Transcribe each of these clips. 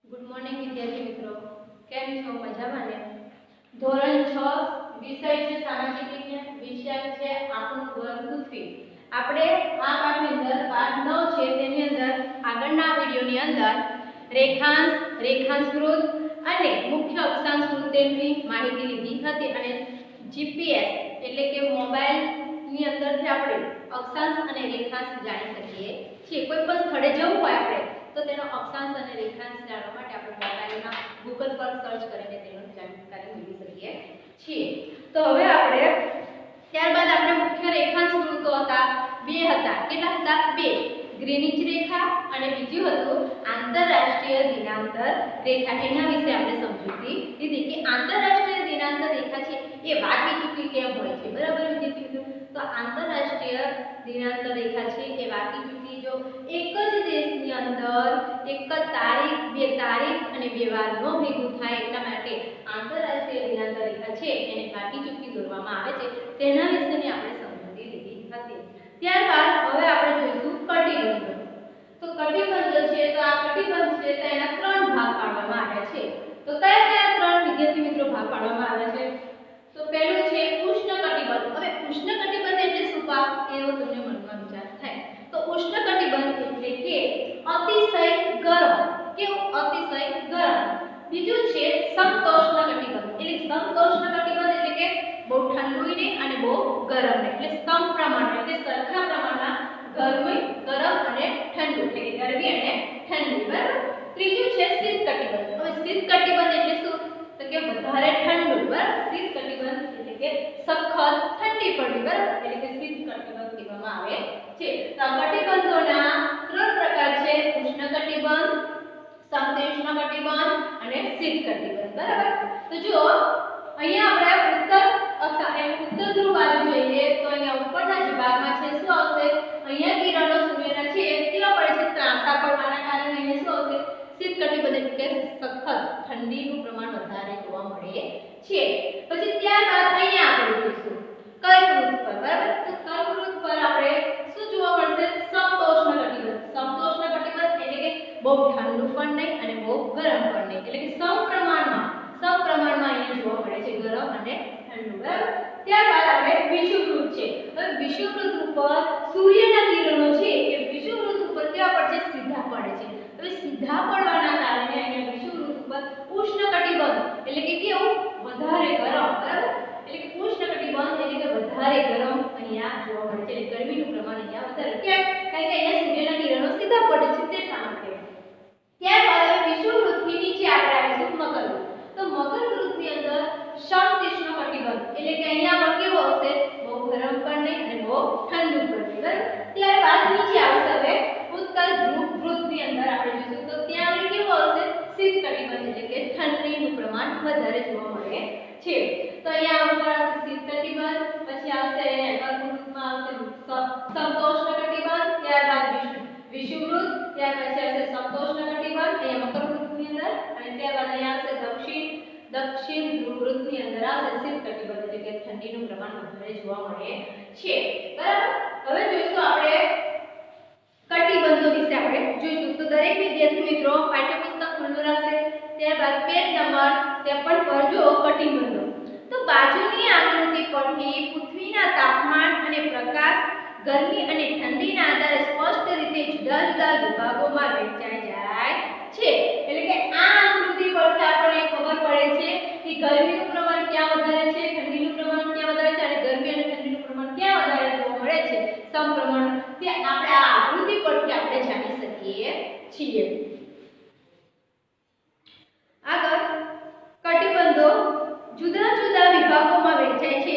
Good morning विद्यार्थी मित्रों, केम छो? मजामां ने? ધોરણ 6 વિષય છે સામાજિક વિજ્ઞાન, વિષય છે આપણું ગ્રહ પૃથ્વી। આપણે આ પાઠની અંદર પાઠ 9 છે તેની અંદર આગળના વિડિયોની અંદર રેખાંશ, રેખાંશ વૃત્ત અને મુખ્ય અક્ષાંશ વૃત્ત તેની માહિતી લીધી હતી અને જીપીએસ એટલે કે મોબાઈલની અંદરથી આપણે અક્ષાંશ અને રેખાંશ જાણી શકીએ છીએ। કોઈ પણ સ્થળે જવું હોય આપણે તો તેનો અક્ષાંશ અને રેખાંશ જાણવા માટે આપણે મોબાઈલમાં ગૂગલ પર સર્ચ કરીને તેનો જાણકારી મેળવી શકીએ છીએ। તો હવે આપણે ત્યારબાદ આપણે મુખ્ય રેખાંશ વૃત્તો હતા, બે હતા। કેટલા હતા? બે। ગ્રીનિચ રેખા અને બીજું હતું આંતરરાષ્ટ્રીય દિનાંતર રેખા। એના વિશે આપણે સમજૂતી લીધી કે આંતરરાષ્ટ્રીય દિનાંતર રેખા છે એ વાકી ચૂકી કેમ હોય છે, બરાબર વિદ્યાર્થી મિત્રો? તો આંતરરાષ્ટ્રીય દિનાંતર રેખા છે એ વાકી ચૂકી જો એક જ દેશની અંદર એક જ તારીખ, બે તારીખ અને બે વાર નો ભેગું થાય એટલા માટે આંતરરાષ્ટ્રીય દિનાંતર રેખા છે એને વાકી ચૂકી દોરવામાં આવે છે। તેના વિશેની આપણે સમજૂતી લીધી હતી। ત્યારબાદ હવે આપણે જોઈશું કટિબંધો। તો કટિબંધો છે તો આ કટિબંધ છે તો એના ત્રણ ભાગ પાડવામાં આવ્યા છે। તો કયા કયા ત્રણ વિદ્યાર્થી મિત્રો ભાગ પાડવામાં આવ્યા છે? તો પહેલું છે ઉષ્ણકટિબંધ। હવે ઉષ્ણકટિબંધ એટલે શું પાક એવો તમને મનમાં વિચાર થાય તો ઉષ્ણકટિબંધ એટલે કે અતિશય ગરમ, કેવું? અતિશય ગરમ। બીજું છે સમતોષ્ણકટિબંધ એટલે સમતોષ્ણકટિબંધ એટલે કે બહુ ઠંડુ નહીં અને બહુ ગરમ નહીં, એટલે સમપ્રમાણ એટલે સરખા પ્રમાણમાં ગરમી, ગરમ અને ઠંડુ એટલે કે ગરમી અને ઠંડી, બરાબર? ત્રીજું છે શીત કટિબંધ। હવે શીત કટિબંધ એટલે શું? તો કે વધારે ઠંડુ, બરાબર? શીત કટિબંધ એટલે કે સખત ઠંડી પડવી, બરાબર? એટલે કે શીત કટિબંધ કહેવામાં આવે છે। તો કટિબંધોના ત્રણ પ્રકાર છે, ઉષ્ણકટિબંધ, સમશીતોષ્ણ અને શીત કટિબંધ, બરાબર? તો જો અહીંયા આપણે ઉત્તર ધ્રુવ બાજુ જોઈએ તો અહીંયા ઉપરના જે ભાગમાં છે શું આવશે? અહીંયા કિરણો સૂર્યના છે કેવા પડે છે? ત્રાંસા પડવાના કારણે અહીંયા શું આવશે? શીત કટિબંધ એટલે કે સખત ઠંડીનું પ્રમાણ વધારે જોવા મળે છે। પછી ત્યારબાદ અહીંયા આપણે જોઈશું કર્કવૃત્ત પર, બરાબર? તો કર્કવૃત્ત પર આપણે શું જોવા મળશે? સમતોષ્ણ કટિબંધ। સમતોષ્ણ કટિબંધ એટલે કે બહુ ઠંડુ પણ નહીં અને બહુ ગરમ પણ નહીં, એટલે કે સમપ્રમાણમાં અહીંયા જોવા મળે છે ગરમ અને ઠંડુ, બરાબર? ત્યારબાદ આપણે વિષુવવૃત્ત છે। હવે વિષુવવૃત્ત ઉપર સૂર્યના કિરણો છે એ વિષુવવૃત્ત ઉપર કેવા પડે છે? સીધા પડે છે। હવે સીધા પડવાના કારણે અહીંયા વિષુવવૃત્ત ઉપર ઉષ્ણકટિબંધ એટલે કે કેવું? વધારે ગરમ, બરાબર? એટલે કે ઉષ્ણકટિબંધ એટલે કે વધારે ગરમ અહીંયા જોવા મળે છે, એટલે ગરમીનું પ્રમાણ અહીંયા વધારે, કેમ? કારણ કે અહીંયા સૂર્યના કિરણો સીધા પડે છે તેના માટે। ત્યારબાદ વિષુવવૃત્તથી નીચે આપણે આવીશું મકરવૃત્ત। તો મકરવૃત્તની અંદર સમશીતોષ્ણ કટિબંધ એટલે કે અહીંયા પણ કેવો હશે? બહુ ગરમ પણ નહીં અને બહુ ઠંડુ પણ નહીં, બરાબર? ત્યારબાદ નીચે આવશે હવે ઉત્તર ધ્રુવ વૃત્તની અંદર આપણે જોઈશું તો ત્યાં આપણે કેવો હશે? શીત કટિબંધ એટલે કે ઠંડીનું પ્રમાણ વધારે જોવા મળે છે। તો અહીંયા ઉપર આવશે શીત કટિબંધ, પછી આવશે કર્કવૃત્તમાં આવશે સમશીતોષ્ણ કટિબંધ, ત્યારબાદ વિષુવવૃત્ત, ત્યાર પછી આવશે સમશીતોષ્ણ કટિબંધ અહીંયા મકરવૃત્તની અંદર, અને ત્યારબાદ અહીંયા આવશે દક્ષિણ ધ્રુવ વૃત્તની અંદર આવશે શીત કટિબંધ એટલે કે ઠંડીનું પ્રમાણ વધારે જોવા મળે છે, બરાબર? હવે જોઈશું આપણે કટિબંધો વિશે આપણે જોઈશું। તો દરેક વિદ્યાર્થી મિત્રો પાઠ્યપુસ્તક ખુલ્લું રાખશે, ત્યારબાદ પેજ નંબર 53 પર જો કટિબંધો। તો બાજુની આકૃતિ પરથી પૃથ્વીના તાપમાન અને પ્રકાશ, ગરમી અને ઠંડીના આધારે સ્પષ્ટ રીતે જુદા જુદા વિભાગોમાં વહેંચાઈ જાય છે। એટલે કે આ આકૃતિ પરથી આપણને ખબર પડે છે કે ગરમીનું પ્રમાણ ક્યાં વધારે છે, ઠંડીનું પ્રમાણ ક્યાં વધારે છે અને ગરમી અને ઠંડીનું પ્રમાણ ક્યાં વધારે જોવા મળે છે સમપ્રમાણ, તે આપણે આ આકૃતિ પરથી આપણે જાણી શકીએ છીએ। આગળ કટિબંધો જુદા જુદા વિભાગોમાં વહેંચાય છે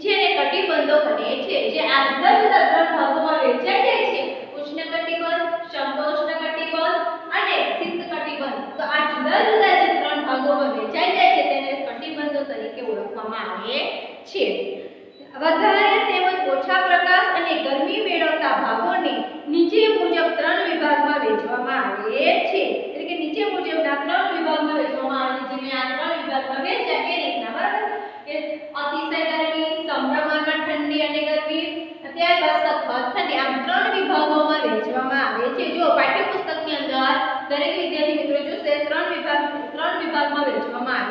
જેને કટિબંધો કહે છે। જે આ જુદા જુદા ત્રણ ભાગોમાં વહેંચાઈ જાય છે, ઉષ્ણકટિબંધ, સમશીતોષ્ણ કટિબંધ અને શીત કટિબંધ, તો આ જુદા જુદા જે ત્રણ ભાગોમાં વહેંચાઈ જાય છે તેને કટિબંધો તરીકે ઓળખવામાં આવે છે। વધારે તેમજ ઓછા પ્રકાશ અને ગરમી મેળવતા ભાગોને નીચે મુજબ ત્રણ વિભાગમાં વહેંચવામાં આવે છે। એટલે કે નીચે મુજબના ત્રણ વિભાગમાં વહેંચવામાં આવે છે, જેને આ ત્રણ વિભાગમાં વહેંચાય એ રીતના, બરાબર? કે અતિશય ગરમી, સમપ્રમાણમાં ઠંડી અને ગરમી, ત્યારબાદ સખત ઠંડી, આમ ત્રણ વિભાગોમાં વહેંચવામાં આવે છે। જો પાઠ્યપુસ્તકની અંદર દરેક વિદ્યાર્થી મિત્રો જોશે ત્રણ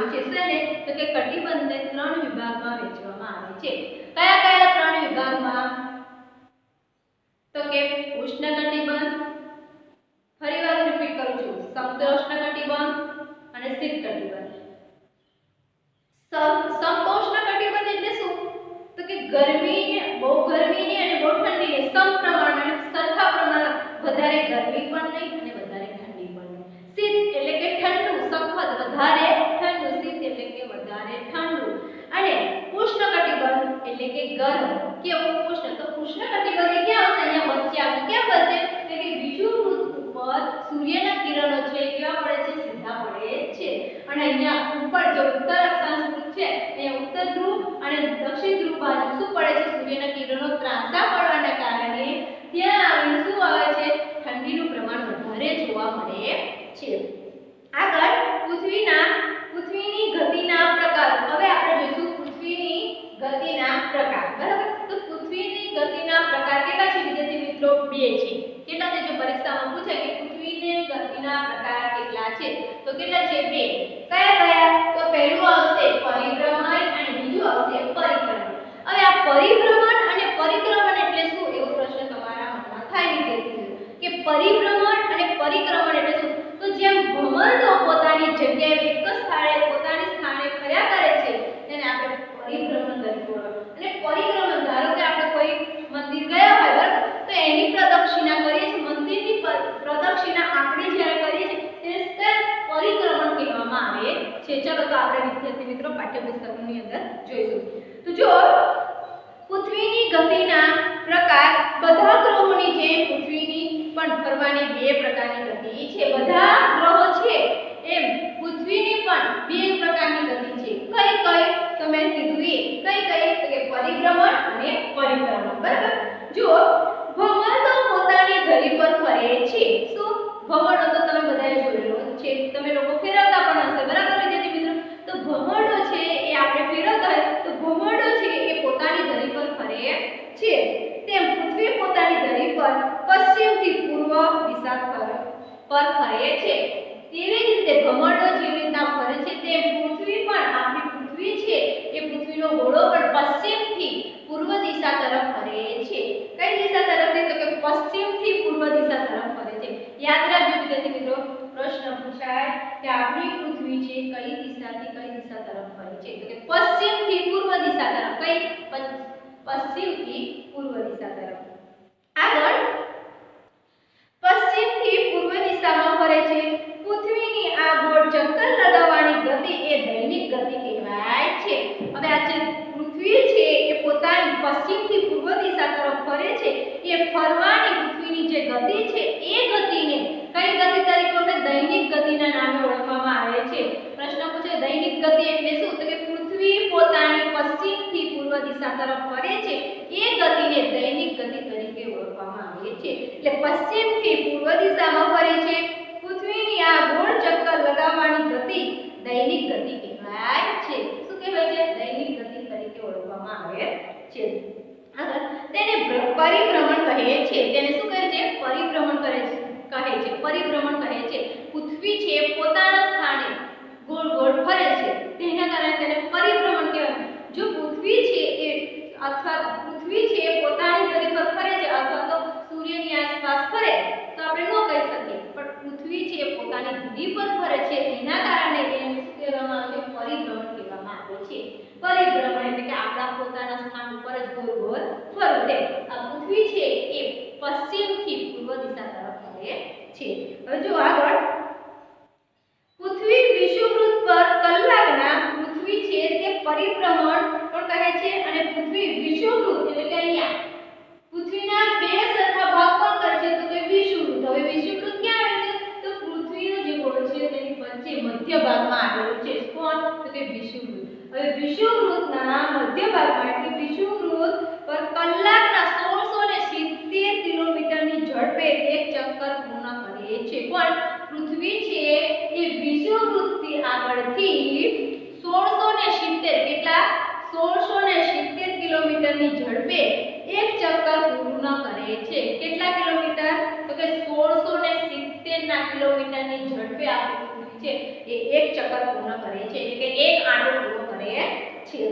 આવ્યું છે શેને તો કે કટિબંધને 3 વિભાગમાં વહેંચવામાં આવે છે કયા કયા 3 વિભાગમાં તો કે ઉષ્ણકટિબંધ ફરીવાર રિપીટ કરું છું સમોષ્ણ કટિબંધ અને શીત કટિબંધ સમોષ્ણ કટિબંધ એટલે શું તો કે ગરમીને બહુ ગરમીની અને બહુ ઠંડીને સમપ્રમાણમાં અને સરખા પ્રમાણમાં વધારે ગરમી પણ નહીં અને વધારે ઠંડી પણ નહીં શીત એટલે કે ઠંડુ સખત વધારે ઠંડુ શીત એટલે કે વધારે ઠંડુ અને ઉષ્ણકટિબંધ એટલે કે ગરમ કેવું ઉષ્ણ તો ઉષ્ણકટિબંધ ક્યાં આવશે અહીંયા વચ્ચે આવશે ક્યાં વચ્ચે એટલે કે વિષુવવૃત્ત ઉપર સૂર્યના કિરણો છે કેવા પડે છે સીધા પડે છે અને અહીંયા ઉપર જે ઉત્તર અક્ષાંશ છે અહીંયા ઉત્તર ધ્રુવ અને દક્ષિણ ધ્રુવ બાજુ શું પડે છે સૂર્યના કિરણો ત્રાંસા પડવાના કારણે ત્યાં આવીને શું આવે છે ઠંડીનું પ્રમાણ વધારે જોવા મળે છે આગળ પૃથ્વીની ગતિના પ્રકાર હવે આપણે જોઈશું પૃથ્વીની ગતિના પ્રકાર બરાબર તો પૃથ્વીની ગતિના પ્રકાર કેટલા છે વિદ્યાર્થી મિત્રો 2 છે કેટલા છે જો પરીક્ષામાં પૂછે કે પૃથ્વીની ગતિના પ્રકાર કેટલા છે તો કેટલા છે 2 કયા કયા તો પહેલું આવશે પરિભ્રમણ અને બીજું આવશે પરિક્રમણ હવે આ પરિભ્રમણ અને પરિક્રમણ એટલે શું એવો પ્રશ્ન તમારા મનમાં થાય વિદ્યાર્થી કે પરિભ્રમણ અને પરિક્રમણ એટલે શું તો જેમ ભ્રમણનો પોતાની જગ્યાએ એક જ સ્થળે પોતાની સ્થાને ફર્યા કરે છે તેને આપણે પરિભ્રમણ તરીકે ઓળખીએ અને પરિક્રમણ ધારો કે આપણે કોઈ મંદિર ગયા હોય બરાબર તો એની પ્રદક્ષિણા કરીએ છીએ મંદિરની પ્રદક્ષિણા આપણે જ્યારે કરીએ છીએ તેને પરિક્રમણ કહેવામાં આવે છે ચલો તો આપણે વિદ્યાર્થી મિત્રો પાઠ્યપુસ્તકની અંદર જોઈશું તો જો પૃથ્વીની ગતિના પ્રકાર બધા ગ્રહોની જેમ પૃથ્વીની પણ ફરવાની 2 પ્રકારની ગતિ છે બધા ગ્રહો છે એમ પૃથ્વીની પણ 2 પ્રકારની ગતિ છે કઈ કઈ તો મેં કીધું એ કઈ કઈ તો કે પરિભ્રમણ અને પરિક્રમણ બરાબર જો ભ્રમણો પોતાની ધરી પર ફરે છે શું ભ્રમણો તો તમે બધાએ જોયેલો છે તમે લોકો ફેરવતા પણ હશે બરાબર વિદ્યાર્થી મિત્રો તો ભ્રમણો છે એ આપણે ફેરવતા હોય તો ભ્રમણો છે એ પોતાની ધરી પર ફરે છે તેમ પૃથ્વી પોતાની ધરી પર પશ્ચિમથી પૂર્વ દિશા પર ફરે છે તેવી રીતે ભ્રમણો જેવી રીતના ફરે છે તેમ પૃથ્વી પણ આપણી પૃથ્વી છે એ પૃથ્વીનો ગોળો પણ પશ્ચિમથી પૂર્વ દિશા તરફ ફરે છે કઈ દિશા તરફ છે તો કે પશ્ચિમથી પૂર્વ દિશા તરફ ફરે છે યાદ રાખજો વિદ્યાર્થી મિત્રો પ્રશ્ન પૂછાય કે આપણી પૃથ્વી છે કઈ દિશાથી કઈ દિશા તરફ ફરે છે તો કે પશ્ચિમથી પૂર્વ દિશા તરફ કઈ પશ્ચિમથી પૂર્વ દિશા તરફ આગળ પશ્ચિમથી પૂર્વ દિશામાં ફરે છે પૃથ્વીની આ ગોળ ચક્કર લગાવવાની ગતિ એ દૈનિક ગતિ કહેવાય છે હવે આ જે પૃથ્વી છે એ પોતાની પશ્ચિમથી પૂર્વ દિશા તરફ ફરે છે એ ફરવાની પૃથ્વીની જે ગતિ છે એ ગતિને કઈ ગતિ તરીકે આપણે દૈનિક ગતિના નામે ઓળખવામાં આવે છે પ્રશ્ન પૂછે દૈનિક ગતિ એટલે શું તો કે પૃથ્વી પોતાની પશ્ચિમથી પૂર્વ દિશા તરફ ફરે છે એ ગતિને દૈનિક ગતિ તરીકે ઓળખવામાં આવે છે એટલે પશ્ચિમથી પૂર્વ દિશામાં ફરે છે પૃથ્વીની આ ગોળ ચક્કર લગાવવાની ગતિ દૈનિક ગતિ કહેવાય છે શું કહેવાય છે દૈનિક ગતિ તરીકે ઓળખવામાં આવે છે આગળ તેને પરિભ્રમણ કહે છે તેને શું કહે છે પરિભ્રમણ કહે છે પરિભ્રમણ કહે છે પૃથ્વી છે પોતાના સ્થાને ગોળ ગોળ ફરે છે તેના કારણે તેને પરિભ્રમણ કહેવાય જો પૃથ્વી છે એ અથવા પૃથ્વી છે પોતાની ધરી પર ફરે છે અથવા તો સૂર્યની આસપાસ ફરે તો આપણે ન કહી શકીએ પણ પૃથ્વી છે પોતાની ધરી પર ફરે છે તેના કારણે તેને શું કહેવામાં આવે છે પરિભ્રમણ કહેવામાં આવે છે પરિભ્રમણ એટલે કે આપણા પોતાના સ્થાન ઉપર જ ગોળ ગોળ ફરવું આ પૃથ્વી છે એ પશ્ચિમથી પૂર્વ દિશા તરફ ફરે છે હવે જો આગળ પૃથ્વી વિષુવવૃત્ત પર કલાકના પૃથ્વી છે તે પરિભ્રમણ પણ કહે છે અને પૃથ્વી વિષુવવૃત્ત એટલે કે અહીંયા પૃથ્વીના 2 સરખા ભાગ પણ કરે છે તો કે વિષુવવૃત્ત હવે વિષુવવૃત્ત ક્યાં આવે છે તો પૃથ્વીનો જે ગોળ છે તેની વચ્ચે મધ્ય ભાગમાં આવેલું છે કોણ તો કે વિષુવવૃત્ત હવે વિષુવવૃત્તના મધ્ય ભાગમાં એટલે વિષુવવૃત્ત પર કલાકના 1670 કિલોમીટરની ઝડપે એક ચક્કર પૂર્ણ કરે છે કોણ પૃથ્વી છે એ વિષુવવૃત્તથી આગળથી 1670 કેટલા 1670 કિલોમીટરની ઝડપે એક ચક્કર પૂર્ણ કરે છે કેટલા કિલોમીટર તો કે 1670 ના કિલોમીટરની ઝડપે આપણી પૃથ્વી છે એ એક ચક્કર પૂર્ણ કરે છે, એટલે કે એક આંટો પૂરો કરે છે.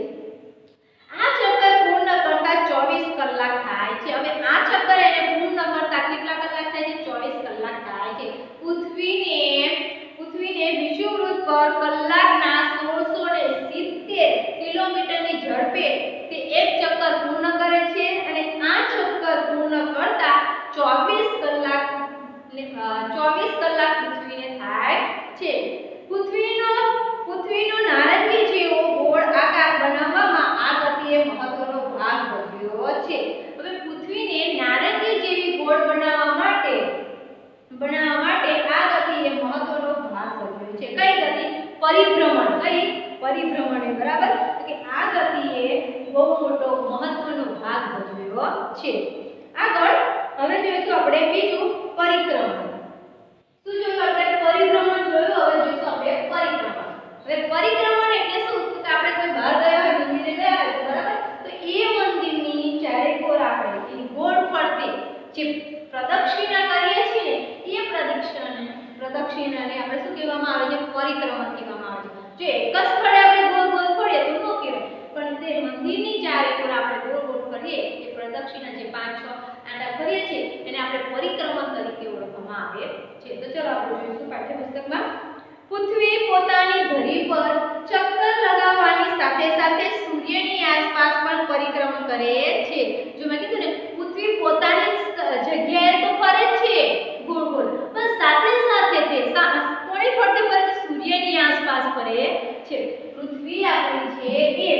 આ ચક્કર પૂર્ણ કરતા 24 કલાક થાય છે. હવે આ ચક્કર એને પૂર્ણ કરતા કેટલા કલાક થાય છે? 24 કલાક થાય છે. પૃથ્વીને વિષુવવૃત્ત પર કલાકના 1670 કિલોમીટરની ઝડપે તે એક ચક્કર પૂર્ણ કરે છે અને આ ચક્કર પૂર્ણ કરતા 24 કલાક પૃથ્વીને થાય છે. પૃથ્વીનો નારંગી જેવો ગોળ આકાર બનાવવામાં આ ગતિએ મહત્વનો ભાગ ભજવ્યો છે. હવે પૃથ્વીને નારંગી જેવી ગોળ બનાવવા માટે આ ગતિએ મહત્વનો ભાગ ભજવ્યો છે. કઈ ગતિ? પરિભ્રમણ. બરાબર, કે આ ગતિએ બહુ મોટો મહત્વનો ભાગ ભજવ્યો છે. આગળ હવે જોઈશું આપણે બીજું પરિક્રમણ. શું જોયું આપણે? પરિભ્રમણ જોયું. હવે જોઈશું આપણે પરિક્રમણ. હવે પરિક્રમણ એટલે શું? કે આપણે કોઈ બહાર ગયા હોય, મંદિરે ગયા હોય, બરાબર, તો એ મંદિરની ચારે કોર આપણે એ ગોળ ફરતે જે પ્રદક્ષિણા કરીએ છીએ ને એ પ્રદક્ષિણાને આપણે શું કહેવામાં આવે છે? પરિક્રમણ કહેવામાં આવે છે. જો એક જ સ્થળે આપણે ગોળ ફરીએ તો ન કહેવાય, પણ તે મંદિરની ચારે કોર આપણે ગોળ ફરીએ એ પ્રદક્ષિણા જે 5-6 આંટા કરીએ છીએ એને આપણે પરિક્રમણ તરીકે ઓળખવામાં આવે છે. તો ચલો આપણે જોઈશું પાઠ્યપુસ્તકમાં. પૃથ્વી પોતાની ધરી પર ચક્કર લગાવવાની સાથે સાથે સૂર્યની આસપાસ પણ પરિક્રમણ કરે છે. જો મેં કીધું ને, પૃથ્વી પોતાની જગ્યાએ તો ફરે છે ગોળ, પણ સાથે સાથે તે કોની ફરતે ફરે છે? સૂર્યની આસપાસ ફરે છે. પૃથ્વી આપણી છે એ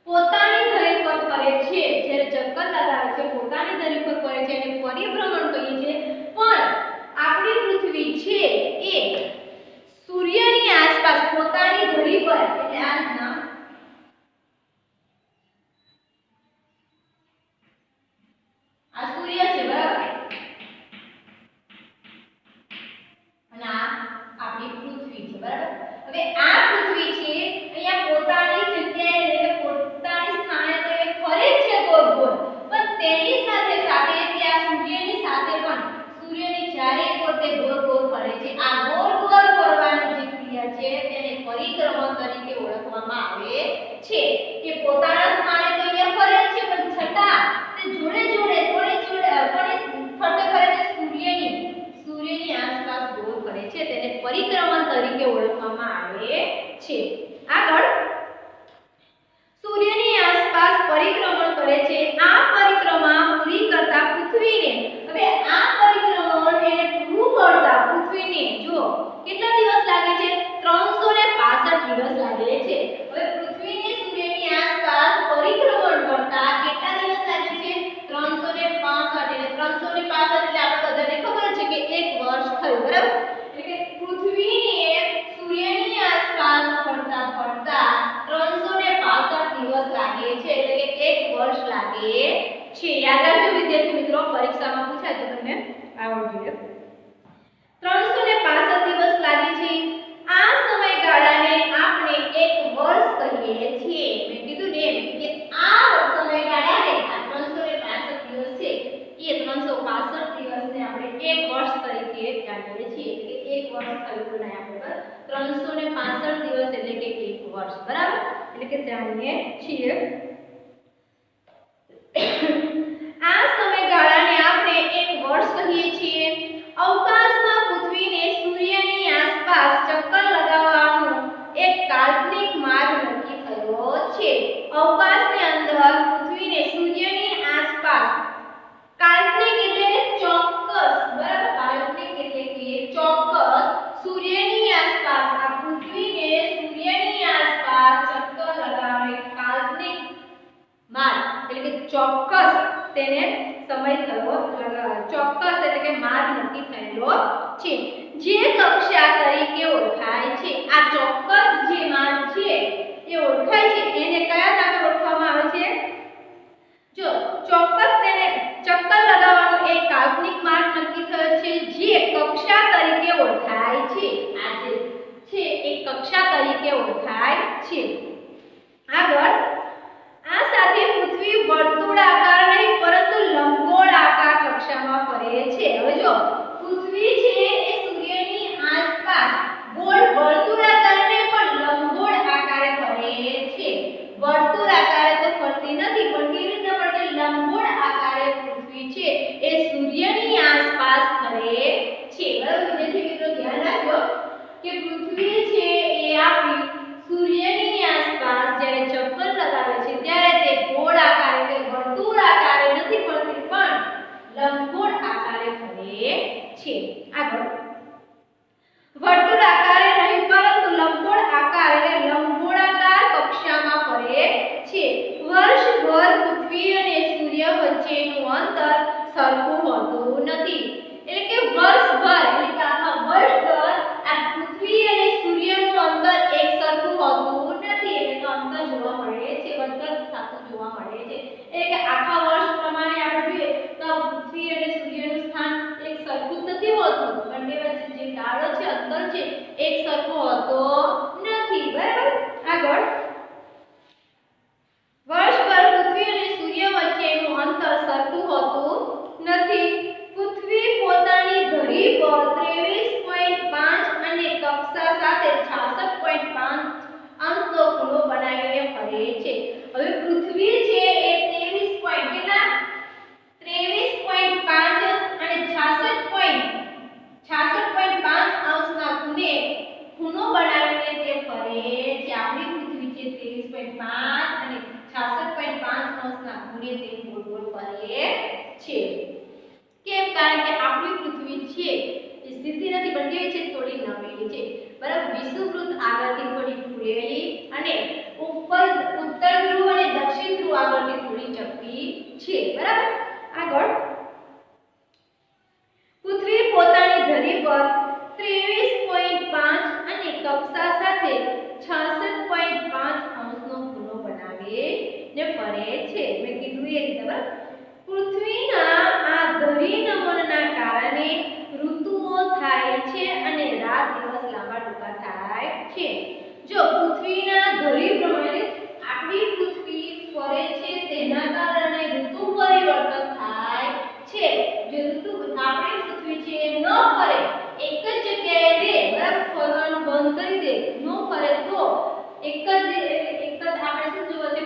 પોતાની ધરી પર ફરે છે, જ્યારે ચક્કર લગાવે છે પોતાની ધરી પર ફરે છે અને પરિભ્રમણ કહીએ છીએ. પણ આપણી પૃથ્વી છે એ સૂર્યની આસપાસ પોતાની ધરી પર, એટલે આ રીતના આ સૂર્ય છે, બરાબર, અને આ આપણી પૃથ્વી છે, બરાબર. હવે આ પૃથ્વી છે અહીંયા પોતાની જગ્યાએ, એટલે પોતાની સ્થાને તો એ ફરે છે ગોળ, પણ તેની સાથે સાથે ત્યાં સૂર્યની સાથે પણ સૂર્યની ચારે કોર તે ગોળ ફરે છે. આ ગોળ ફરવાની જે ક્રિયા છે તેને પરિક્રમણ તરીકે ઓળખવામાં આવે છે. કે પોતાના સ્થાને તો અહીંયા ફરે છે, પણ છતાં તે જોડે ફરતે ફરે છે સૂર્યની આસપાસ ગોળ ફરે છે, તેને પરિક્રમણ તરીકે ઓળખવામાં આવે છે. આગળ સૂર્યની આસપાસ પરિક્રમણ કરે છે. આ પરિક્રમા પૂરી કરતા પૃથ્વીને, હવે આ પરિક્રમણ એને પૂરું કરતા પૃથ્વીને જો કેટલા દિવસ લાગે છે? 365 દિવસ લાગે છે. હવે પૃથ્વીને સૂર્યની આસપાસ પરિક્રમણ કરતા કેટલા દિવસ લાગે છે? 365. એટલે 365 એટલે આપણે બધાને ખબર છે કે એક વર્ષ થયું, બરાબર. એટલે કે પૃથ્વીને સૂર્યની આસપાસ ફરતા 365 દિવસ લાગે છે, એટલે કે એક વર્ષ લાગે છે. યાદ રાખજો વિદ્યાર્થી મિત્રો, પરીક્ષામાં પૂછાય તો તમને આવડવું જોઈએ. 365 દિવસ લાગે છે. આ સમયગાળાને આપણે એક વર્ષ કહીએ છીએ. મેં કીધું ને કે આ સમયગાળાને આ 365 દિવસ છે એ 365 દિવસને આપણે એક વર્ષ તરીકે જાણીએ છીએ. એટલે એક વર્ષ થયું ને આપણે 365 દિવસ એટલે કે એક વર્ષ, બરાબર, એટલે કે જાણીએ છીએ. આ સમયગાળાને આપણે એક વર્ષ કહીએ છીએ. અવકાશમાં પૃથ્વીને સૂર્યની આસપાસ ચક્કર લગાવવાનો એક કાલ્પનિક માર્ગ નક્કી થયો છે. અવકાશની અંદર પૃથ્વીને સૂર્યની આસપાસ, કાલ્પનિક એટલે કે ચોક્કસ, બરાબર, કાલ્પનિક એટલે કે ચોક્કસ સૂર્યની આસપાસ, આ પૃથ્વીને સૂર્યની આસપાસ ચક્કર લગાવવાનો એક કાલ્પનિક માર્ગ એટલે કે ચોક્કસ તેને સમય થયો, ચોક્કસ એટલે કે માર્ગ નક્કી થયેલો છે, જે કક્ષા તરીકે ઓળખાય છે. આ ચોક્કસ જે માર્ગ છે એ ઓળખાય છે, એને કયા નામે ઓળખવામાં આવે છે? જો ચોક્કસ તેને ચક્કર લગાવવાનો એક કાલ્પનિક માર્ગ નક્કી થયો છે, જે કક્ષા તરીકે ઓળખાય છે. આ જે છે એ કક્ષા તરીકે ઓળખાય છે. આગળ આ સાથે પૃથ્વી વર્તુળાકાર નહીં પરંતુ લંબગોળાકાર કક્ષામાં ફરે છે. હવે જો પૃથ્વી છે એ સૂર્યની આસપાસ ગોળ લંબગોળ આકારે ફરે છે. આગળ વર્તુળ આકારે નહીં પરંતુ લંબગોળ આકાર એટલે લંબગોળાકાર કક્ષામાં ફરે છે. વર્ષભર પૃથ્વી અને સૂર્ય વચ્ચેનું અંતર સરખું હોતું નથી. એટલે કે વર્ષભર એટલે કે આખા વર્ષભર આ પૃથ્વી અને સૂર્યનું અંતર એક સરખું હોતું નથી. એટલે કે અંતર જોવા મળે છે, અંતર થતું જોવા મળે છે. એટલે કે આખા વર્ષ પ્રમાણે આપણે જોઈએ તો પૃથ્વી અને સૂર્યનું સ્થાન એક સરખું નથી હોતું. બંને વચ્ચે જે ગાળો છે, અંતર છે, એક સરખો હોતો નથી. બરાબર. આગળ વર્ષભર પૃથ્વી અને સૂર્ય વચ્ચેનું અંતર સરખું હોતું નથી. પૃથ્વી પોતાની ધરી પર 23.5 અને કક્ષા સાથે 66.5 અંશનો ખૂણો બનાવીને ફરે છે. હવે પૃથ્વી છે એ 23.5 અને 66.5 અંશના ખૂણો બનાવીને તે ફરે છે. આપણી પૃથ્વી છે 23.5 અને 66.5 અંશના ખૂણે તે ગોળ ગોળ ફરે છે. કેમ? કારણ કે આપણી પૃથ્વી છે એ સીધી નથી પણ કેવી છે, થોડી નમેલી છે. બરાબર. વિષુવવૃત્ત આગળથી થોડી ફૂલેલી અને ઉત્તર ધ્રુવ અને દક્ષિણ ધ્રુવ આગળથી થોડી ચપટી છે. બરાબર. આગળ પૃથ્વી પોતાની ધરી પર 23.5 અને કક્ષા સાથે 66.5 અંશનો ખૂણો બનાવીને ફરે છે. મેં કીધું એ રીતે. બરાબર. પૃથ્વીના આ ધરી નમનના કારણે ઋતુઓ થાય છે અને રાત દિવસ લાંબા ટૂંકા થાય છે. જો પૃથ્વીના ધરી પ્રમાણે આપણી પૃથ્વી ફરે છે તેના કારણે ઋતુ પરિવર્તન થાય છે. જો ઋતુ આપણી પૃથ્વી છે ન ફરે, એક જ જગ્યાએ રહે, બરાબર, ફરવાનું બંધ કરી દે, ન ફરે તો એક જ આપણે શું જોવા છે,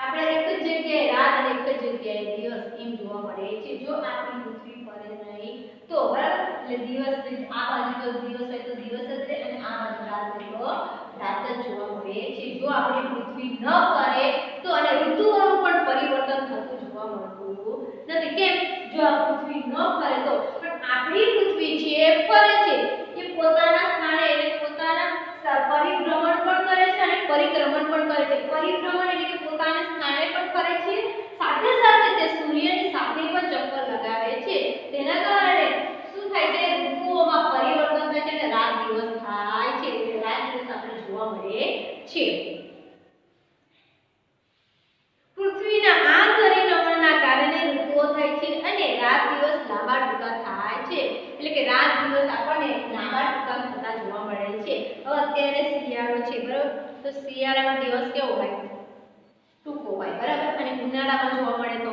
આપણે એક જ જગ્યાએ રાત અને એક જ જગ્યાએ દિવસ એમ જોવા મળે છે. જો આપણી પૃથ્વી ફરે નહીં તો. બરાબર. એટલે દિવસ આ બાજુ તો દિવસ હોય તો દિવસ જ રહે અને આ બાજુ રાત હોય તો રાત જ જોવા મળે છે. જો આપણી પૃથ્વી ન ફરે તો અને ઋતુઓનું પણ પરિવર્તન થતું જોવા મળતું નથી. કેમ? જો આ પૃથ્વી ન ફરે તો. પણ આપણી પૃથ્વી છે ફરે છે, એ પોતાના સ્થાને એટલે પોતાના પરિભ્રમણ પણ કરે છે અને પરિક્રમણ પણ કરે છે. પરિભ્રમણ એટલે કે પોતાના સ્થાને પણ ફરે છે, સાથે સાથે તે સૂર્યની સાથે પણ ચક્કર લગાવે છે. તેના કારણે શું થાય છે, ઋતુઓમાં પરિવર્તન થાય છે અને રાત દિવસ થાય છે. એટલે રાત દિવસ આપણે જોવા મળે છે. પૃથ્વીના આ ધરી નમનના કારણે ઋતુઓ થાય છે અને રાત દિવસ લાંબા ટૂંકા થાય છે. એટલે કે રાત દિવસ આપણને લાંબા ટૂંકા થતા જોવા મળે છે. હવે અત્યારે શિયાળો છે, બરાબર, તો શિયાળામાં દિવસ કેવો હોય, ટૂંકો હોય. બરાબર. અને ઉનાળામાં જોવા મળે તો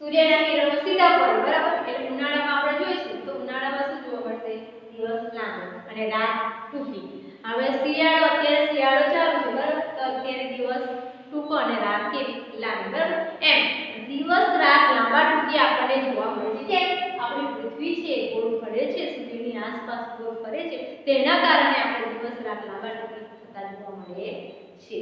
સૂર્યના કિરણો સીધા પડે. બરાબર. એટલે ઉનાળામાં આપણે જોઈશું તો ઉનાળામાં શું જોવા મળશે, દિવસ લાંબો અને રાત ટૂંકી. હવે શિયાળો, અત્યારે શિયાળો ચાલુ છે, બરાબર, તો અત્યારે દિવસ ટૂંકો અને રાત કેવી, લાંબી. બરાબર. એમ દિવસ રાત લાંબા ટૂંકી આપણને જોવા મળે છે. કેમ? આપણી પૃથ્વી છે ગોળ ફરે છે, સૂર્યની આસપાસ ગોળ ફરે છે, તેના કારણે આપણે દિવસ રાત લાંબા ટૂંકી થતા જોવા મળે છે.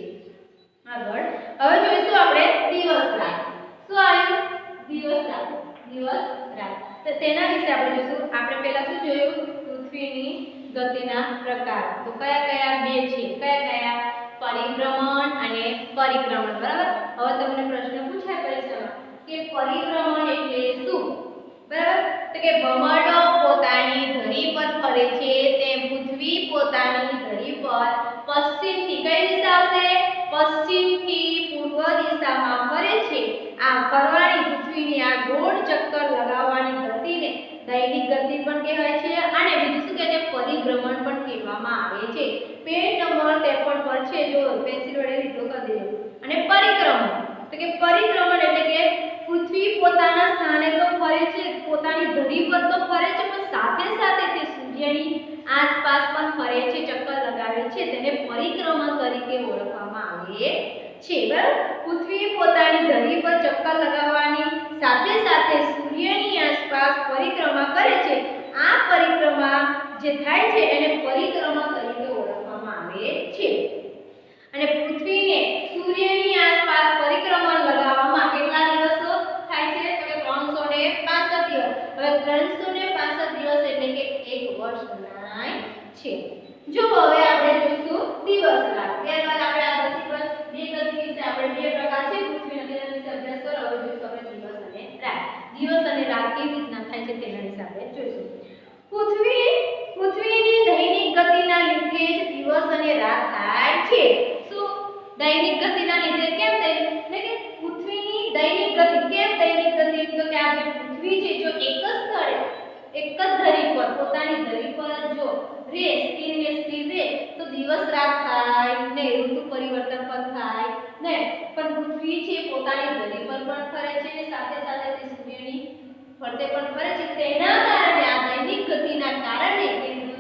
આગળ હવે જોઈશું આપણે દિવસ રાત. શું આવ્યું? દિવસ રાત. દિવસ રાત. તો તેના વિશે આપણે જોઈશું. આપણે પહેલા શું જોયું? પૃથ્વીની ગતિના પ્રકાર. તો કયા કયા બે છે? કયા કયા? પરિભ્રમણ અને પરિક્રમણ. બરાબર. હવે તમને પ્રશ્ન પૂછાય પરીક્ષામાં કે પરિભ્રમણ એટલે શું? બરાબર. તો કે ભમરડો પોતાની ધરી પર ફરે છે તેમ પૃથ્વી પોતાની ધરી પર પશ્ચિમથી કઈ દિશા આવશે? પશ્ચિમથી પૂર્વ દિશામાં ફરે છે. આ ફરવાની પૃથ્વીની આ ગોળ ચક્કર લગાવવાની ગતિને દૈનિક ગતિ પણ કહેવાય છે અને બીજું શું કહે છે? પરિભ્રમણ પણ કહેવામાં આવે છે. પેજ નંબર 53 પર છે, જો પેન્સિલ વડે લીધો કરી દેજો. અને પરિક્રમણ તો કે પરિક્રમણ એટલે કે પૃથ્વી પોતાના સ્થાને તો ફરે છે, પોતાની ધરી પર તો ફરે છે, પણ સાથે સાથે તે સૂર્યની આસપાસ પણ ફરે છે, ચક્કર લગાવે છે. તેને પરિક્રમણ તરીકે ઓળખવામાં આવે છે. બરાબર. પૃથ્વી પોતાની ધરી પર ચક્કર લગાવવાની સાથે સાથે સૂર્યની આસપાસ પરિક્રમા કરે છે. આ પરિક્રમા જે થાય છે એને પરિક્રમા તરીકે ઓળખવામાં આવે છે. અને પૃથ્વીને સૂર્યની આસપાસ પરિક્રમણ લગાવવામાં કેટલા દિવસો થાય છે? તો કે 365 365 દિવસ એટલે કે 1 વર્ષ ગણાય છે। જો હવે આપણે જોઈશું દિવસ રાત। ત્યારબાદ આપણે આ બધી પર બે ગતિ વિશે આપણે બે પ્રકાર છે પૃથ્વીના તેના વિશે અભ્યાસ કરો। હવે જોઈશું આપણે દિવસ અને રાત। દિવસ અને રાત કેવી રીતના થાય છે તેના વિશે આપણે જોઈશું। પૃથ્વીની દૈનિક ગતિના લીધે જ દિવસ અને રાત થાય છે। શું દૈનિક ગતિના લીધે કેમ થાય એટલે કે પૃથ્વીની દૈનિક ગતિ કેમ દૈનિક ગતિ તો કે આ જે પૃથ્વી છે જો એક જ સ્થળે એક જ ધરી પર પોતાની ધરી પર જો રે સ્થિર રે તો દિવસ રાત થાય ને ઋતુ પરિવર્તન પણ થાય ને પણ પૃથ્વી છે પોતાની ધરી પર પણ ફરે છે ને સાથે સાથે તે સૂર્યની ફરતે પણ ફરે છે। તેના કારણે આ દૈનિક ગતિના કારણે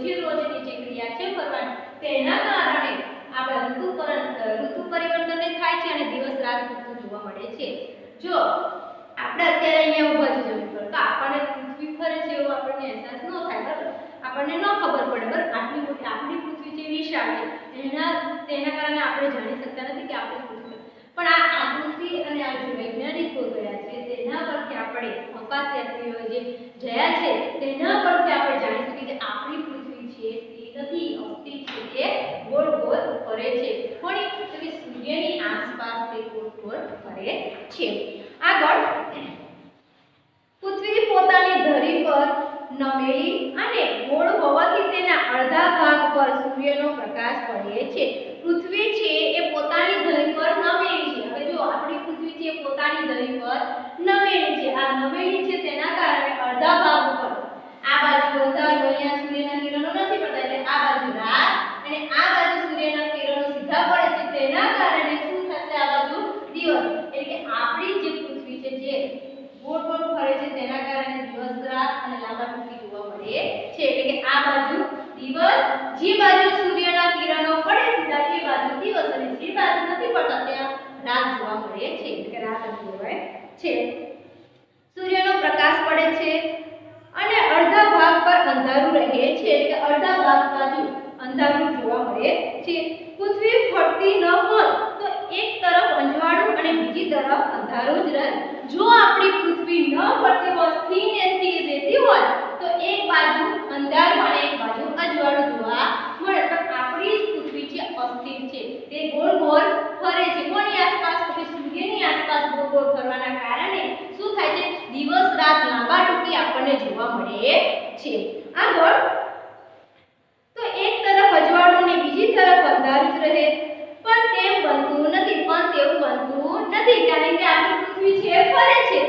કે રોજની જે ક્રિયા છે ફરવાની તેના કારણે આપણા ઋતુ પરિવર્તન થાય છે અને દિવસ રાત પૂરતું જોવા મળે છે। જો આપણે અત્યારે અહીંયા ઊભા છે જમીન પર તો આપણને પૃથ્વી ફરે છે એવો આપણને અહેસાસ ન થાય બરાબર આપણને ન ખબર પડે બરાબર આટલી મોટી આપણી પૃથ્વી જે વિશાળ છે તેના કારણે આપણે જાણી શકતા નથી કે આપણી પૃથ્વી પણ આ પૃથ્વી અને આ જે વૈજ્ઞાનિકો ગયા છે તેના પરથી આપણે અવકાશયાત્રીઓ જે જયા છે તેના પરથી આપણે જાણી શકીએ કે આપણી પૃથ્વી છે તે નથી અસ્થિર છે તે ગોળ ગોળ ફરે છે કોની તો કે સૂર્યની આસપાસ તે ગોળ ગોળ ફરે છે। આગળ પૃથ્વી પોતાની ધરી પર નમેલી અને ગોળ હોવાથી તેના અડધા ભાગ પર સૂર્યનો પ્રકાશ પડે છે। પૃથ્વી છે એ પોતાની ધરી પર નમેલી છે। હવે જો આપણી પૃથ્વી છે પોતાની ધરી પર નમેલી છે। આ નમેલી છે તેના કારણે અડધા ભાગ પર આ બાજુ અંધારું અહીંયા સૂર્યના કિરણો નથી પડતા એટલે આ બાજુ રાત અને આ બાજુ સૂર્યના કિરણો સીધા પડે છે તેના કારણે શું થશે આ બાજુ દિવસ એટલે કે આપણી જે પૃથ્વી છે જે ગોળ ગોળ ફરે છે તેના કારણે દિવસ રાત અને લાંબા ટૂંકી જોવા મળે છે। એટલે કે આ બાજુ દિવસ જે બાજુ સૂર્યના કિરણો પડે સીધા એ બાજુ દિવસ અને જે બાજુ નથી પડતા ત્યાં રાત જોવા મળે છે એટલે કે રાત કહેવાય છે। સૂર્યનો પ્રકાશ પડે છે અને અડધા ભાગ પર અંધારું રહે છે એટલે કે અડધા ભાગ બાજુ અંધારું જોવા મળે છે। પૃથ્વી ફરતી ન હોય તો એક તરફ અંજવાળું અને બીજી તરફ અંધારું જ રહે। જો આપણી પૃથ્વી ન ફરતી હોય સ્થિર રહેતી હોય તો એક બાજુ અંધારું અને એક બાજુ અજવાળું જોવા મળે પણ આપણી પૃથ્વી છે અસ્થિર છે તે ગોળ ગોળ ફરે છે કોની આસપાસ તો કે સૂર્યની આસપાસ ગોળ ગોળ ફરવાના કારણે શું થાય છે દિવસ રાત લાંબા ટૂંકી આપણને જોવા મળે છે। આગળ તો એક તરફ અજવાળું અને બીજી તરફ અંધારું જ રહે પણ તેમ બનતું નથી કારણ કે આપણી પૃથ્વી છે ફરે છે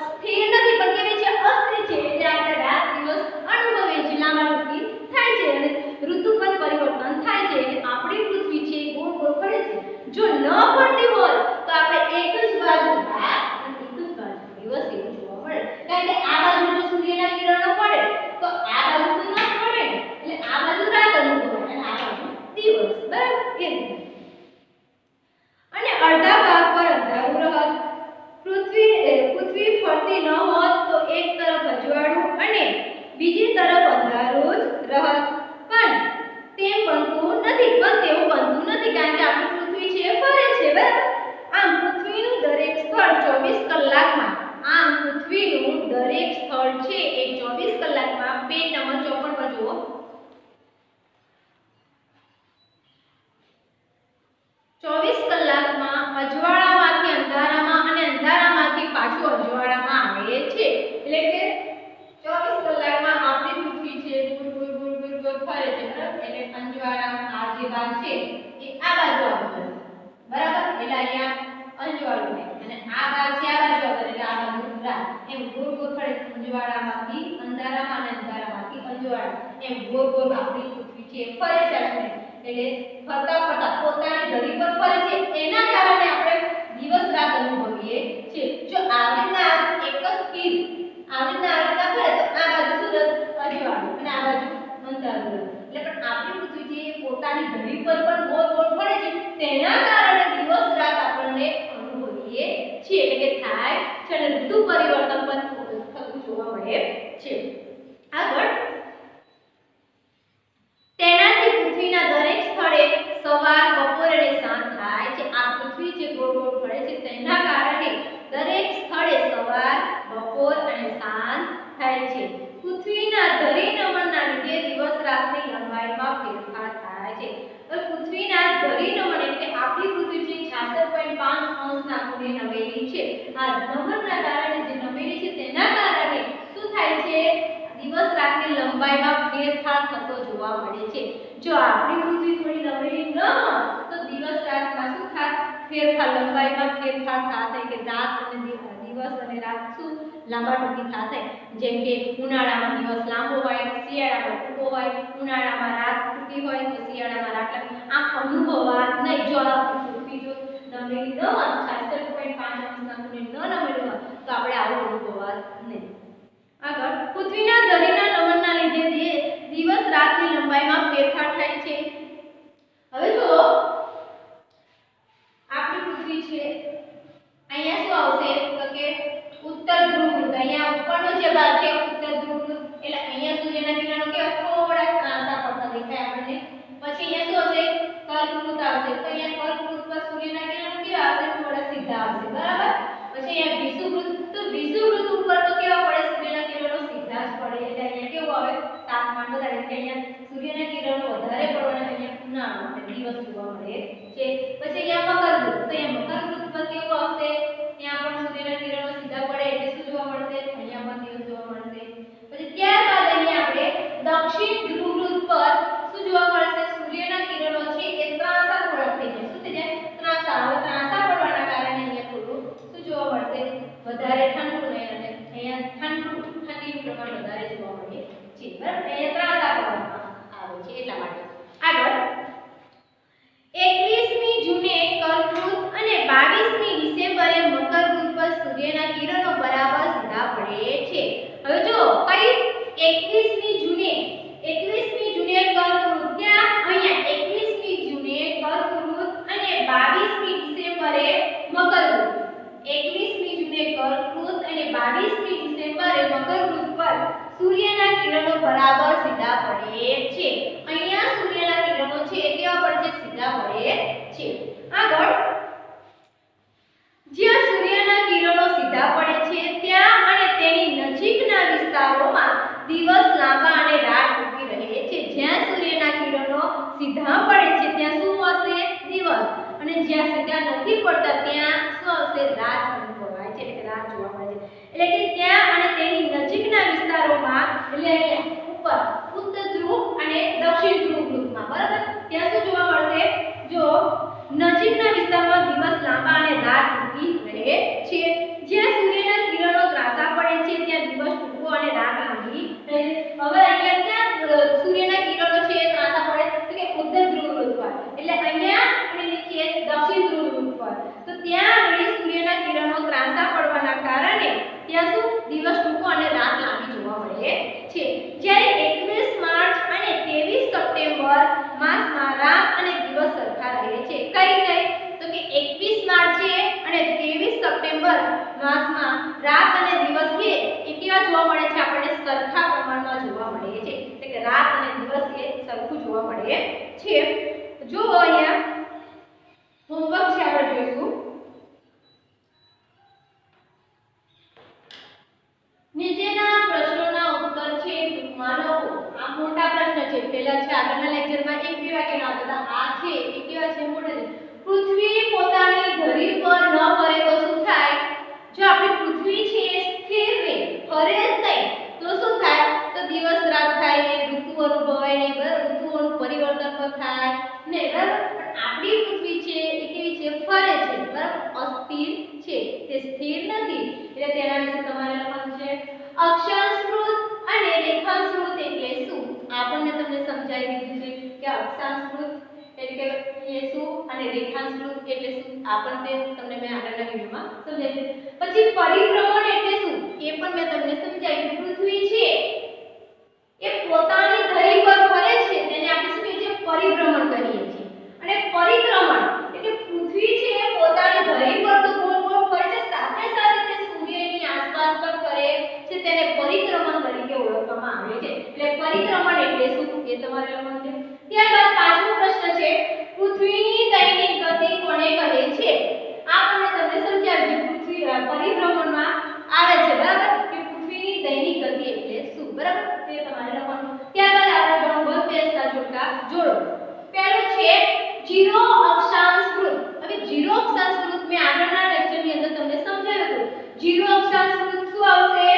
સ્થિર નથી પણ કેવી છે અસ્થિર છે એટલે આપણે રાત દિવસ અનુભવીએ છીએ લાંબા ટૂંકી થાય છે અને ઋતુ પણ પરિવર્તન થાય છે એટલે આપણી પૃથ્વી છે ગોળ ગોળ ફરે છે। જો ન ફરતી હોય તો આપણે એક જ બાજુ રાત અને એક જ બાજુ દિવસ એવું જોવા મળે કારણ કે આ બાજુ જો સૂર્યના કિરણો પડે તો આ બાજુ તો ન પડે એટલે આ બાજુ રાત અનુભવાય અને આ બાજુ દિવસ બરાબર એ રીતે અને અડધા ભાગ પર અંધારું રહે। પૃથ્વી ફરતી ન હોત તો એક તરફ અજવાળું અને બીજી તરફ અંધારું જ રહત પણ તેવું બનતું નથી કારણ કે આપણી પૃથ્વી છે ફરે છે બરાબર। આમ પૃથ્વીનું દરેક સ્થળ 24 કલાકમાં છે એ 24 કલાકમાં પેજ નંબર 54 પર જુઓ 24 કલાકમાં અજવાળામાંથી અંધારામાં અને અંધારામાંથી પાછું અજવાળામાં આવે છે એટલે કે 24 કલાકમાં આપણી પૃથ્વી છે ગોળ ફરે છે બરાબર એટલે અંજવાળામાં આ જે ભાગ છે એ આ બાજુ આવશે બરાબર એટલે અહીંયા અંજવાળું છે અને આ ભાગ છે આ બાજુ આવશે એટલે આ બાજુ રાત એમ ગોળ ફરે અંજવાળામાંથી અંધારામાં અને અંધારામાંથી અંજવાળા એમ ગોળ આપણી પૃથ્વી છે ફરે છે એટલે ફરતા પોતાની ધરી પર ફરે છે એના કારણે આપણે દિવસ રાત અનુભવીએ છીએ। જો આવી રીતના એક જ સ્થિર આવી રીતના ફરે તો આ બાજુ સૂરજ અજવાળું અને આ બાજુ અંધારું એટલે પણ આપણી પૃથ્વી જે પોતાની ધરી પર પણ ગોળ ફરે છે તેના કારણે દિવસ રાત આપણને અનુભવીએ છીએ એટલે કે થાય છે અને ઋતુ પરિવર્તન પણ થતું જોવા મળે છે। આગળ તેનાથી પૃથ્વીના દરેક સ્થળે સવાર બપોર અને સાંજ થાય છે। આ પૃથ્વી જે ગોળ ફરે છે તેના કારણે દરેક સ્થળે સવાર બપોર અને થતો જોવા મળે છે. જો આપણી પૃથ્વી થોડી નમેલી ન હોય તો દિવસ રાતમાં શું થાય? ફેરફાર, લંબાઈમાં ફેરફાર થાય કે રાત અને દિવસ અને રાત શું લાંબા ટૂંકી થાય. જેમ કે ઉનાળામાં દિવસ લાંબો હોય, શિયાળામાં ટૂંકો હોય, ઉનાળામાં રાત ટૂંકી હોય તો શિયાળામાં રાત લાંબી. આ અનુભવા નહીં. જો આ પૃથ્વી જો નમેલી ન હોય, 66.5 અંશના ખૂણે ન નમેલી હોય તો આપણે આવું અનુભવા નહીં. આગળ, પૃથ્વીના ધરીના નમનના લીધે દિવસ રાતની લંબાઈમાં ફેરફાર થાય છે. હવે જો આપણી પૃથ્વી છે, અહીંયા શું આવશે તો કે ઉત્તર ધ્રુવ વૃત્ત. અહીંયા ઉપરનો જે ભાગ છે ઉત્તર ધ્રુવ વૃત્ત, એટલે અહીંયા સૂર્યના કિરણો કેવા થોડા ત્રાંસા પડતા દેખાય આપણને. પછી અહીંયા શું આવશે? કર્કવૃત્ત આવશે. તો અહીંયા કર્કવૃત્ત પર સૂર્યના કિરણો કેવા આવશે? થોડા સીધા આવશે, બરાબર. પછી અહીંયા વિષુવવૃત્ત, તો વિષુવવૃત્ત ઉપર તો કેવા પડે? સૂર્યના કિરણો સીધા જ પડે. એટલે અહીંયા કેવું આવે? તાપમાન વધારે. એટલે અહીંયા સૂર્યના કિરણો વધારે પડવાના, અહીંયા ઉનાળો અને દિવસ જોવા મળે છે. પછી અહીંયા મકરવૃત્ત, તો અહીંયા મકરવૃત્ત પર કેવું આવશે? ત્યાં પણ સૂર્યના કિરણો સીધા પડે એટલે શું જોવા મળશે? અહીંયા પણ દિવસ જોવા મળશે. પછી ત્યારબાદ અહીંયા આપણે દક્ષિણ ધ્રુવ વૃત્ત પર શું જોવા મળશે? સૂર્યના કિરણો છે એ ત્રાંસા થોડા થઈ જાય. શું થઈ જાય? ત્રાંસા. હવે ત્રાંસા પડવાના કારણે અહીંયા થોડું શું જોવા મળશે? વધારે ઠંડુ નહીં, અને અહીંયા ઠંડીનું પ્રમાણ વધારે જોવા મળે છે, બરાબર. અહીંયા ત્રાંસા પડવામાં આવે છે એટલા માટે. આગળ, 21મી જૂને કર્કવૃત્ત અને 22મી ડિસેમ્બરે મકરવૃત્ત પર સૂર્યના કિરણો બરાબર સીધા પડે છે. હવે જો કઈ 21મી જૂને કર્કવૃત્ત, ત્યાં અહીંયા 21મી જૂને કર્કવૃત્ત અને 22મી ડિસેમ્બરે મકરવૃત્ત. 21મી જૂને કર્કવૃત્ત અને 22મી ડિસેમ્બરે મકરવૃત્ત પર સૂર્યના કિરણો બરાબર સીધા પડે છે. અહીંયા સૂર્યના કિરણો છે એ કેવા પડે છે? સીધા પડે છે. આગળ, જ્યાં સૂર્યના કિરણો સીધા પડે છે ત્યાં અને તેની નજીકના વિસ્તારોમાં દિવસ લાંબા અને રાત ટૂંકી રહે છે. જ્યાં સૂર્યના કિરણો સીધા પડે છે ત્યાં શું હશે? દિવસ. અને જ્યાં સીધા નથી પડતા ત્યાં શું હશે? રાત અનુભવાય છે, એટલે રાત જોવા મળે છે. એટલે કે ત્યાં અને તેની નજીકના વિસ્તારોમાં, એટલે અહીંયા ઉપર ઉત્તર ધ્રુવ અને દક્ષિણ ધ્રુવ વૃત્તમાં, બરાબર, ત્યાં શું જોવા મળશે? જો નજીકના વિસ્તારમાં દિવસ લાંબા અને રાત ટૂંકી રહે છે. જ્યાં સૂર્યના કિરણો ત્રાંસા પડે છે ત્યાં દિવસ ટૂંકો અને રાત લાંબી રહે છે. હવે અહીંયા ક્યાં સૂર્યના કિરણો છે એ ત્રાંસા પડે? તો કે ઉત્તર ધ્રુવ વૃત્ત પર. એટલે અહીંયા અને નીચે દક્ષિણ ધ્રુવ વૃત્ત પર. તો ત્યાં આગળ સૂર્યના કિરણો ત્રાંસા પડવાના કારણે ત્યાં શું? દિવસ ટૂંકો અને રાત લાંબી જોવા મળે છે. જ્યારે 21 માર્ચ અને 23 સપ્ટેમ્બર માસમાં રાત અને દિવસ સરખા રહે છે. કઈ તો કે 21 માર્ચે અને 23 સપ્ટેમ્બર માસમાં રાત અને દિવસ છે એ કેવા જોવા મળે છે? આપણને સરખા પ્રમાણમાં જોવા મળે છે. એટલે કે રાત અને દિવસ એ સરખું જોવા મળે છે. જો અહીંયા હોમવર્ક છે, આપણે જોઈશું. નીચેના પ્રશ્નોના ઉત્તર છે ટૂંકમાં લખો. આ મોટા પ્રશ્ન છે. પહેલા છે આગળના લેક્ચરમાં એક બે વાક્યના હતા. આ છે એ કેવા છે? મોટા છે. પૃથ્વી પોતાની ધરી પર ન ફરે તો શું થાય? જો આપણી પૃથ્વી છે એ સ્થિર રહે, ફરે જ નહીં તો શું થાય? તો દિવસ રાત થાય ને, ઋતુ અનુભવાય ને, બરાબર, ઋતુઓનું પરિવર્તન પણ થાય ને, બરાબર. પણ આપણી પૃથ્વી છે એ કેવી છે? ફરે છે, બરાબર, અસ્થિર છે, તે સ્થિર નથી. એટલે તેના વિશે તમારે લખવાનું છે. અક્ષાંશ વૃત્ત અને રેખાંશ વૃત્ત એટલે શું? આપણને તમને સમજાવી દીધું છે કે અક્ષાંશ વૃત્ત એટલે કે એ શું અને રેખાંશ વૃત્ત એટલે શું? આપણને તમને મેં આગળના વિડિયોમાં સમજાવી દીધું. પછી પરિભ્રમણ એટલે શું? એ પણ મેં તમને સમજાવ્યું. પૃથ્વી છે એ પોતાની ધરી પર ફરે છે તેને આપણે શું કહીએ છીએ? પરિભ્રમણ કહીએ છીએ. અને પરિક્રમણ એટલે પૃથ્વી છે એ પોતાની ધરી પર તો ગોળ ગોળ ફરે છે, સાથે સાથે તે સૂર્યની આસપાસ પણ ફરે છે, તેને પરિક્રમણ તરીકે ઓળખવામાં આવે છે. એટલે પરિક્રમણ એટલે શું એ તમારે લખવાનું છે. ત્યારબાદ પાંચમો પ્રશ્ન છે પૃથ્વીની દૈનિક ગતિ કોને કહે છે? આ પણ તમને સમજાવ્યું. પૃથ્વી પરિભ્રમણમાં આવે છે, બરાબર, કે પૃથ્વીની દૈનિક ગતિ એટલે શું, બરાબર, તે તમારે લખવાનું. ત્યારબાદ આપણે બંધ પેજના જોડકા જોડો. પહેલું છે 0 અક્ષાંશ વૃત્ત. હવે 0 અક્ષાંશ વૃત્ત મેં આગળના લેક્ચરની અંદર તમને સમજાવ્યું હતું. 0 અક્ષાંશ વૃત્ત શું આવશે?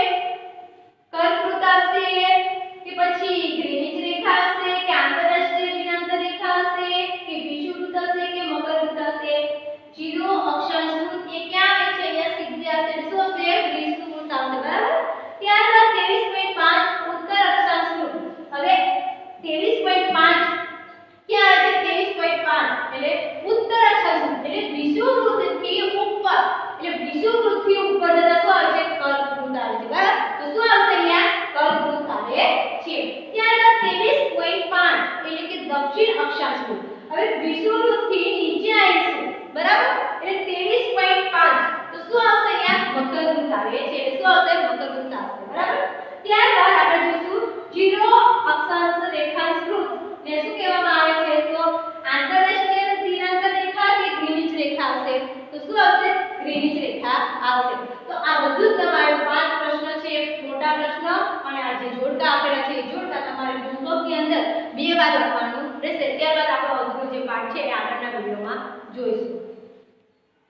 કર્કવૃત્ત આવશે કે પછી ગ્રીનિચ રેખા આવશે આવે છે શું આવશે મકરવૃત્ત આવશે બરાબર ત્યારબાદ આપણે જોઈશું 0 અક્ષાંશ રેખાંશ વૃત્ત ને શું કહેવામાં આવે છે તો આંતરરાષ્ટ્રીય દિનાંક રેખા કે ગ્રીનિચ રેખા આવશે તો શું આવશે ગ્રીનિચ રેખા આવશે તો આ બધું તમારે 5 પ્રશ્ન છે મોટા પ્રશ્ન અને આ જે જોડકા આપેલા છે એ જોડકા તમારે હોમવર્કની અંદર 2 વાર લખવાનું રહેશે ત્યારબાદ આપણો અઘરો જે પાઠ છે એ આગળના વિડિયોમાં જોઈશું